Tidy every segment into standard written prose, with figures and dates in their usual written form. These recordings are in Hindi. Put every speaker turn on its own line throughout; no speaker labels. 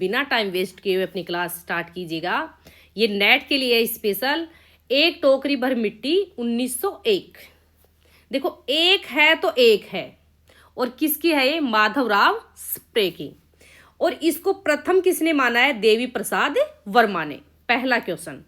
बिना टाइम वेस्ट किए हुए अपनी क्लास स्टार्ट कीजिएगा। ये नेट के लिए स्पेशल। एक टोकरी भर मिट्टी 1901। देखो एक है तो एक है, और किसकी है ये? माधवराव स्प्रे की। और इसको प्रथम किसने माना है? देवी प्रसाद वर्मा ने। पहला क्वेश्चन।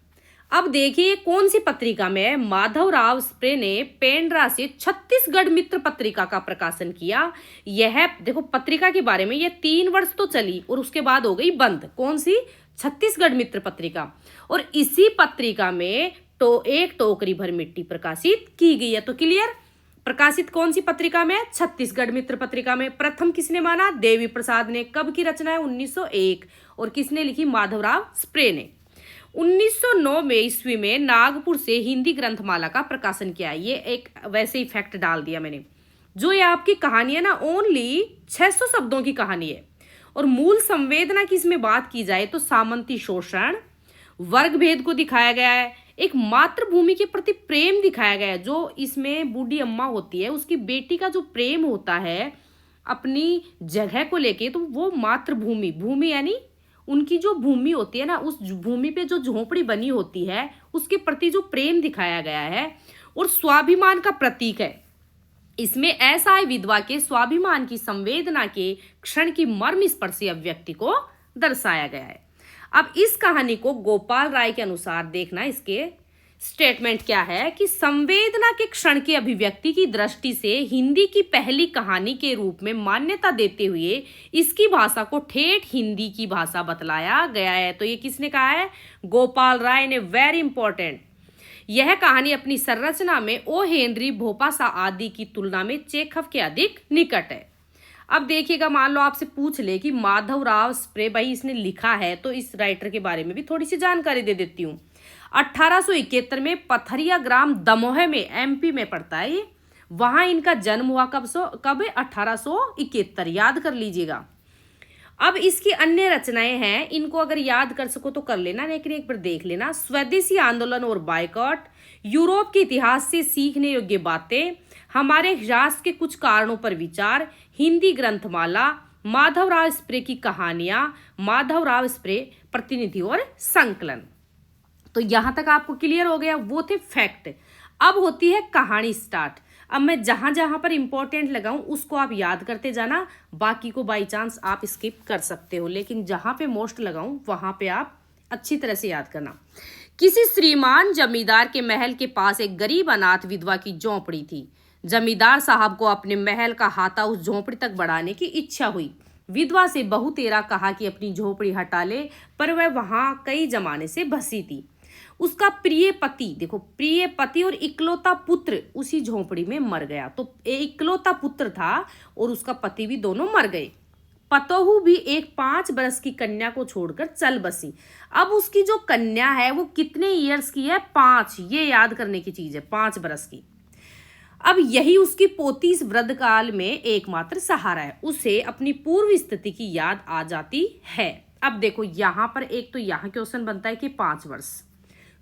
अब देखिए कौन सी पत्रिका में है? माधवराव स्प्रे ने पेंड्रा से छत्तीसगढ़ मित्र पत्रिका का प्रकाशन किया। यह देखो पत्रिका के बारे में, यह 3 वर्ष तो चली और उसके बाद हो गई बंद। कौन सी? छत्तीसगढ़ मित्र पत्रिका। और इसी पत्रिका में एक टोकरी भर मिट्टी प्रकाशित की गई है। तो क्लियर? प्रकाशित कौन सी पत्रिका में? छत्तीसगढ़ मित्र पत्रिका में। प्रथम किसने माना? देवी प्रसाद ने। कब की रचना है? 1901। और किसने लिखी? माधवराव स्प्रे ने। 1909 में ईस्वी में नागपुर से हिंदी ग्रंथमाला का प्रकाशन किया। ये एक वैसे ही फैक्ट डाल दिया मैंने। जो ये आपकी कहानी है ना, ओनली 600 शब्दों की कहानी है। और मूल संवेदना की इसमें बात की जाए तो सामंती शोषण, वर्ग भेद को दिखाया गया है। एक मातृभूमि के प्रति प्रेम दिखाया गया है। जो इसमें बूढ़ी अम्मा होती है, उसकी बेटी का जो प्रेम होता है अपनी जगह को लेके, तो वो मातृभूमि, भूमि यानी उनकी जो भूमि होती है ना, उस भूमि पे जो झोपड़ी बनी होती है उसके प्रति जो प्रेम दिखाया गया है। और स्वाभिमान का प्रतीक है। इसमें असहाय विधवा के स्वाभिमान की संवेदना के क्षण की मर्मस्पर्शी अभिव्यक्ति को दर्शाया गया है। अब इस कहानी को गोपाल राय के अनुसार देखना, इसके स्टेटमेंट क्या है कि संवेदना के क्षण की अभिव्यक्ति की दृष्टि से हिंदी की पहली कहानी के रूप में मान्यता देते हुए इसकी भाषा को ठेठ हिंदी की भाषा बतलाया गया है। तो ये किसने कहा है? गोपाल राय ने। Very important. यह कहानी अपनी संरचना में ओ हेनरी भोपासा आदि की तुलना में चेखव के अधिक निकट है। अब देखिएगा, मान लो आपसे पूछ ले कि माधवराव स्प्रे भाई इसने लिखा है, तो इस राइटर के बारे में भी थोड़ी सी जानकारी दे देती हूँ। 1871 में पथरिया ग्राम दमोह में एमपी में पड़ता है ये। वहां इनका जन्म हुआ। कब है? 1871। याद कर लीजिएगा। अब इसकी अन्य रचनाएं हैं, इनको अगर याद कर सको तो कर लेना, लेकिन एक बार देख लेना। स्वदेशी आंदोलन और बायकॉट, यूरोप के इतिहास से सीखने योग्य बातें, हमारे ह्रास के कुछ कारणों पर विचार, हिंदी ग्रंथमाला, माधवराव स्प्रे की कहानियां, माधवराव स्प्रे प्रतिनिधि और संकलन। तो यहां तक आपको क्लियर हो गया? वो थे फैक्ट। अब होती है कहानी स्टार्ट। अब मैं जहां जहां पर इंपॉर्टेंट लगाऊं उसको आप याद करते जाना, बाकी को बाई चांस आप स्किप कर सकते हो, लेकिन जहां पे मोस्ट लगाऊं वहां पे आप अच्छी तरह से याद करना। किसी श्रीमान जमींदार के महल के पास एक गरीब अनाथ विधवा की झोंपड़ी थी। जमींदार साहब को अपने महल का हाथा उस झोंपड़ी तक बढ़ाने की इच्छा हुई। विधवा से बहुतेरा कहा कि अपनी झोंपड़ी हटा ले, पर वह वहां कई जमाने से बसी थी। उसका प्रिय पति, देखो प्रिय पति और इकलौता पुत्र उसी झोंपड़ी में मर गया। तो इकलौता पुत्र था और उसका पति भी, दोनों मर गए। पतोहू भी एक 5 बरस की कन्या को छोड़कर चल बसी। अब उसकी जो कन्या है वो कितने ईयर्स की है? 5। ये याद करने की चीज है, 5 बरस की। अब यही उसकी पोती इस वृद्ध काल में एकमात्र सहारा है। उसे अपनी पूर्व स्थिति की याद आ जाती है। अब देखो यहां पर एक तो यहां क्वेश्चन बनता है कि 5 वर्ष।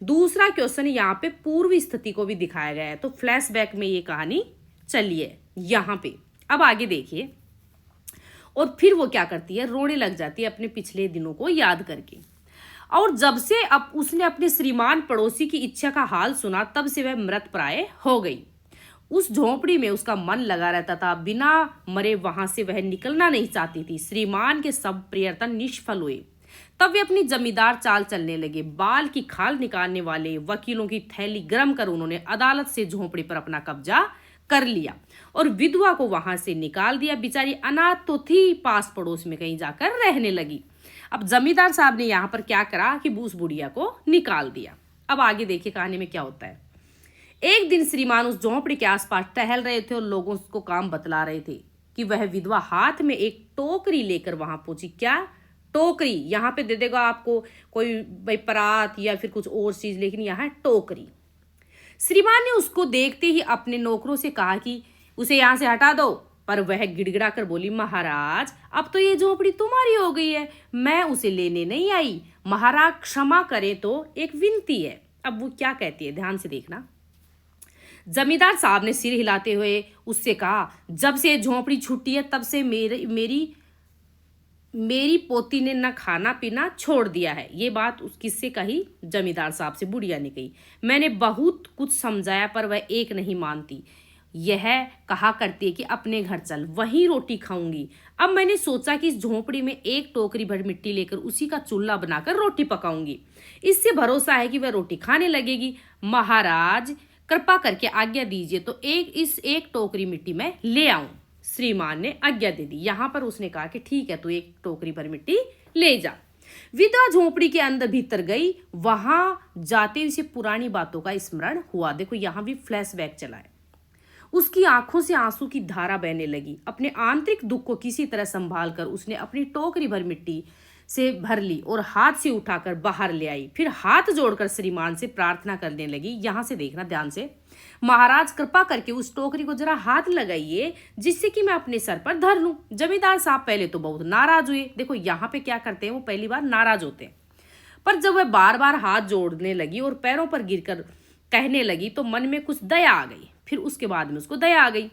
दूसरा क्वेश्चन यहाँ पे पूर्व स्थिति को भी दिखाया गया है, तो फ्लैशबैक में ये कहानी चली है यहाँ पे। अब आगे देखिए। और फिर वो क्या करती है? रोने लग जाती है अपने पिछले दिनों को याद करके। और जब से अब उसने अपने श्रीमान पड़ोसी की इच्छा का हाल सुना, तब से वह मृत प्राय हो गई। उस झोंपड़ी में उसका मन लगा रहता था। बिना मरे वहां से वह निकलना नहीं चाहती थी। श्रीमान के सब प्रयत्न निष्फल हुए। तब वे अपनी जमींदार चाल चलने लगे। बाल की खाल निकालने वाले वकीलों की थैली गरम कर उन्होंने अदालत से झोंपड़ी पर अपना कब्जा कर लिया और विधवा को वहां से निकाल दिया। बेचारी अनाथ तो थी, पास पड़ोस में कहीं जाकर रहने लगी। अब जमींदार साहब ने यहाँ पर क्या करा कि उस बुढ़िया को निकाल दिया। अब आगे देखिए कहानी में क्या होता है। एक दिन श्रीमान उस झोंपड़ी के आसपास टहल रहे थे और लोगों को काम बतला रहे थे कि वह विधवा हाथ में एक टोकरी लेकर वहां पहुंची। क्या टोकरी? यहाँ पे दे देगा आपको कोई भाई परात या फिर कुछ और चीज, लेकिन यहाँ है टोकरी। श्रीमान ने उसको देखते ही अपने नौकरों से कहा कि उसे यहाँ से हटा दो, पर वह गिड़गिड़ा कर बोली, महाराज अब तो ये झोपड़ी तुम्हारी हो गई है, मैं उसे लेने नहीं आई। महाराज क्षमा करे, तो एक विनती है। अब वो क्या कहती है, ध्यान से देखना। जमींदार साहब ने सिर हिलाते हुए उससे कहा, जब से झोंपड़ी छूटी है तब से मेरी मेरी पोती ने न खाना पीना छोड़ दिया है। ये बात उस किससे कही? जमींदार साहब से बुढ़िया ने कही। मैंने बहुत कुछ समझाया पर वह एक नहीं मानती। यह कहा करती है कि अपने घर चल, वहीं रोटी खाऊंगी। अब मैंने सोचा कि इस झोंपड़ी में एक टोकरी भर मिट्टी लेकर उसी का चूल्हा बनाकर रोटी पकाऊंगी। इससे भरोसा है कि वह रोटी खाने लगेगी। महाराज कृपा करके आज्ञा दीजिए तो एक टोकरी मिट्टी में ले आऊं। श्रीमान ने आज्ञा दे दी। यहां पर उसने कहा कि ठीक है, तू एक टोकरी भर मिट्टी ले जा। विधवा झोंपड़ी के अंदर भीतर गई। वहां जाते उसे पुरानी बातों का स्मरण हुआ। देखो यहां भी फ्लैशबैक चला है। उसकी आंखों से आंसू की धारा बहने लगी। अपने आंतरिक दुख को किसी तरह संभाल कर उसने अपनी टोकरी भर मिट्टी से भर ली और हाथ से उठाकर बाहर ले आई। फिर हाथ जोड़कर श्रीमान से प्रार्थना करने लगी। यहां से देखना ध्यान से। महाराज कृपा करके उस टोकरी को जरा हाथ लगाइए जिससे कि मैं अपने सर पर धर लूं। जमींदार साहब पहले तो बहुत नाराज हुए। देखो यहाँ पे क्या करते हैं, वो पहली बार नाराज होते हैं, पर जब वह बार बार हाथ जोड़ने लगी और पैरों पर गिरकर कहने लगी तो मन में कुछ दया आ गई। फिर उसके बाद में उसको दया आ गई।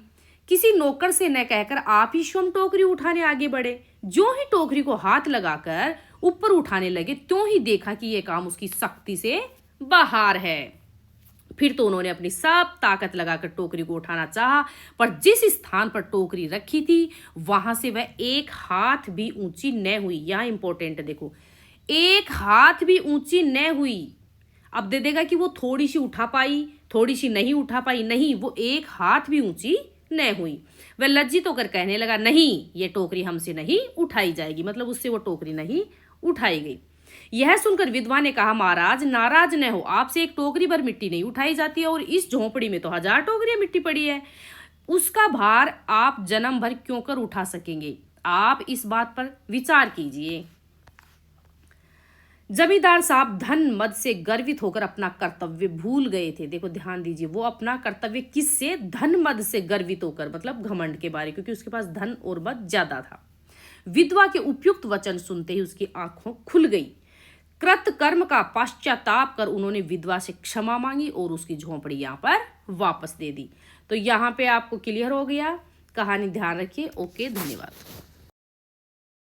किसी नौकर से न कहकर आप ही स्वयं टोकरी उठाने आगे बढ़े। जो ही टोकरी को हाथ लगाकर ऊपर उठाने लगे त्यों ही देखा कि यह काम उसकी शक्ति से बाहर है। फिर तो उन्होंने अपनी सब ताकत लगाकर टोकरी को उठाना चाहा, पर जिस स्थान पर टोकरी रखी थी वहां से वह एक हाथ भी ऊंची न हुई। यहां इंपॉर्टेंट देखो, एक हाथ भी ऊंची न हुई। अब दे देगा कि वो थोड़ी सी उठा पाई, थोड़ी सी नहीं उठा पाई, नहीं, वो एक हाथ भी ऊंची न हुई। वह लज्जित होकर कहने लगा, नहीं, ये टोकरी हमसे नहीं उठाई जाएगी। मतलब उससे वो टोकरी नहीं उठाई गई। यह सुनकर विधवा ने कहा, महाराज नाराज न हो, आपसे एक टोकरी भर मिट्टी नहीं उठाई जाती है और इस झोंपड़ी में तो 1000 टोकरियां मिट्टी पड़ी है। उसका भार आप जन्म भर क्यों कर उठा सकेंगे? आप इस बात पर विचार कीजिए। जमींदार साहब धन मद से गर्वित होकर अपना कर्तव्य भूल गए थे। देखो ध्यान दीजिए, वो अपना कर्तव्य किससे? धन मद से गर्वित होकर, मतलब घमंड के बारे, क्योंकि उसके पास धन और मद ज्यादा था। विधवा के उपयुक्त वचन सुनते ही उसकी आंखों खुल गई। कृत कर्म का पश्चाताप कर उन्होंने विधवा से क्षमा मांगी और उसकी झोंपड़ी यहाँ पर वापस दे दी। तो यहाँ पे आपको क्लियर हो गया कहानी, ध्यान रखिए। ओके, धन्यवाद।